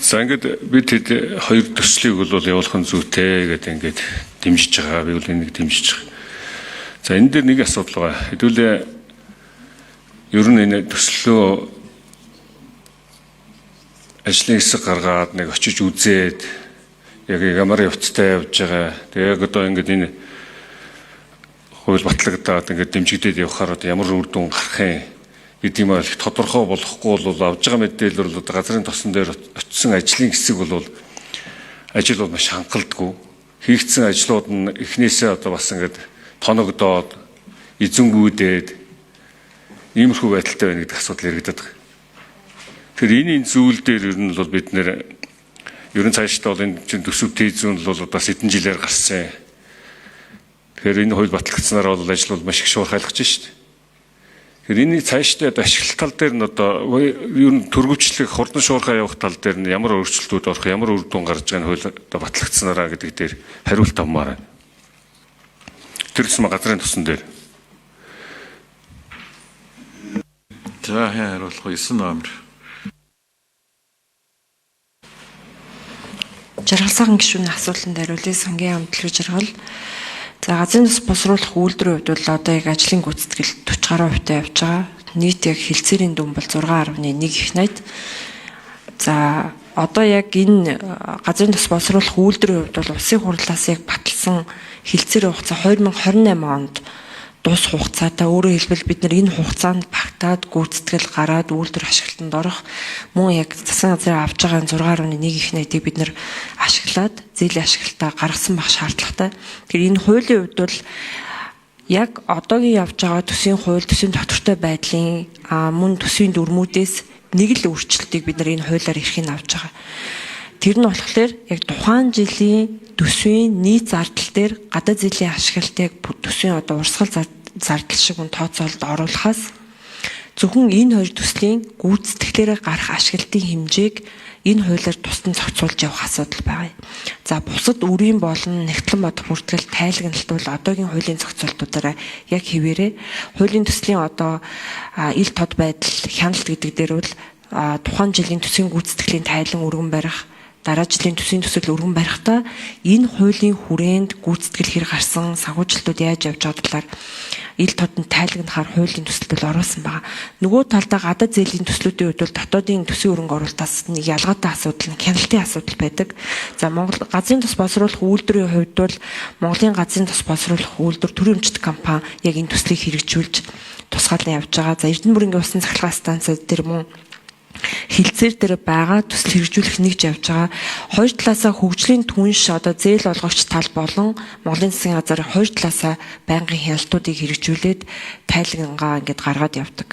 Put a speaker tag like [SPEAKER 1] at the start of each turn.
[SPEAKER 1] За ингээд бид хэд хоёр төслийг бол явуулах нь зүйтэй гэдэг ингээд дэмжиж байгаа. Би бол энийг дэмжиж байгаа. За энэ дээр нэг асуудал байгаа. Хэдүүлээ ер нь энэ төслөө ажлын хэсэг гаргаад нэг очиж үзээд яг ямар явцтай явж байгаа. Тэгээ яг одоо ингээд энэ хууль батлагдаад ингээд дэмжигдээд явхаар одоо ямар үр дүн гарах юм гэдэг юм их тодорхой болохгүй бол авж байгаа мэдээлэл бол одоо газрын тосон дээр очисон ажлын хэсэг бол ажил бол маш хангалтгүй. Хийгдсэн ажлууд нь эхнээсээ одоо бас ингээд тоногдоод эзэнгүүдээд иймэрхүү байдалтай байна гэдэг асуудал яригдаад байгаа. Тэгэхээр энэ зүйл дээр ер нь бол бид нэр ерөн цаашдаа бол энэ чинь төсөв тээзүүн бол бас хэдэн жилээр гарсан. Тэгэхээр энэ хууль батлагдсанаар бол ажил бол маш их шуурхайлгаж шүү дээ. Тэгэхээр энэ цаашдаа одоо ашиглалт тал дээр нь одоо ер нь төрөвчлэг хурдан шуурхай явах тал дээр нь ямар өөрчлөлтүүд орох, ямар үр дүн гарч байгааг нь хууль одоо батлагдсанараа гэдэг дээр хариулт авмаар байна. Тэр гэсэн газрын тусан дээр.
[SPEAKER 2] За хариулах 9 номер.
[SPEAKER 3] Жаргалсаахан гишүүний асуултанд хариулъя. Сангийн хамтлаг жаргал. За газрын тус босруулах үйлдвэрийн хувьд бол одоо яг ажлын гүйцэтгэл 40 гаруй хувьтай явж байгаа. Нийт яг хэлцээрийн дүн бол 6.1 их найд. За одоо яг энэ газрын тус босруулах үйлдвэрийн хувьд бол улсын хурлаас яг баталсан хэлцээрийн хугацаа 2028 онд дуус хугацаатай. Өөрөөр хэлбэл бид нар энэ хугацаанд багтаад гүйцэтгэл гараад үйлдвэр ашиглалтанд орох мөн яг засгийн газрын авж байгаа 6.1 их найдыг бид нар ашиглаад зээлийн ашиглалтаа гаргасан байх шаардлагатай. Тэгэхээр энэ хуулийн хувьд бол яг одоогийн явж байгаа төсвийн хууль, төсвийн доктортой байдлын мөн төсвийн дүрмүүдээс нэг л өөрчлөлтийг бид нар энэ хуулиар эрхийг авч байгаа. Тэр нь болохоор яг тухайн жилийн төсвийн нийт зардал дээр гадаад зээлийн ашиглалтыг төсвийн одоо урсгал зардал шиг тооцоололд оруулахаас зөвхөн энэ хоёр төслийн гүйцэтгэлээр гарах ашиглалтын хэмжээг энэ хуулиар тусдан зохицуулж явах асуудал байгаа. За бусад үрийн болон нэгтлэн бодох бүртгэл тайлагналт бол одоогийн хуулийн зохицуултуудаараа яг хэвээрээ хуулийн төслийн одоо ил тод байдал хяналт гэдэг дээр бол тухайн жилийн төсвийн гүйцэтгэлийн тайлан өргөн барих, дараа жилийн төсвийн төсөл өргөн барихтаа энэ хуулийн хүрээнд гүйцэтгэл хэр гарсан, санхүүжилтүүд яаж явж байгаа талаар ил тодод тайлагнахаар хуулийн төсөлд оруулсан байгаа. Нөгөө талдаа гадаад зээлийн төслүүдийн хувьд бол дотоодын төсвийн өргөн оруулалтаас нэг ялгаатай асуудал, хяналтын асуудал байдаг. За Монгол газрын тус боловсруулах үйлдвэрийн хувьд бол Монголын газрын тус боловсруулах үйлдвэр төрийн өмчт компани яг энэ төслийг хэрэгжүүлж тусгаалan явж байгаа. За Эрдэнэбүрингийн усан цахилгаан станцууд дээр мөн хилцээр дээр байгаа төсөл хэрэгжүүлэх нэгж явж байгаа. Хоёр талаасаа хөгжлийн түнш одоо зээл олгогч тал болон Монголын засгийн газар хоёр талаасаа байнгын хяналтуудыг хэрэгжүүлээд тайлагнгаа ингээд гаргаад явдаг.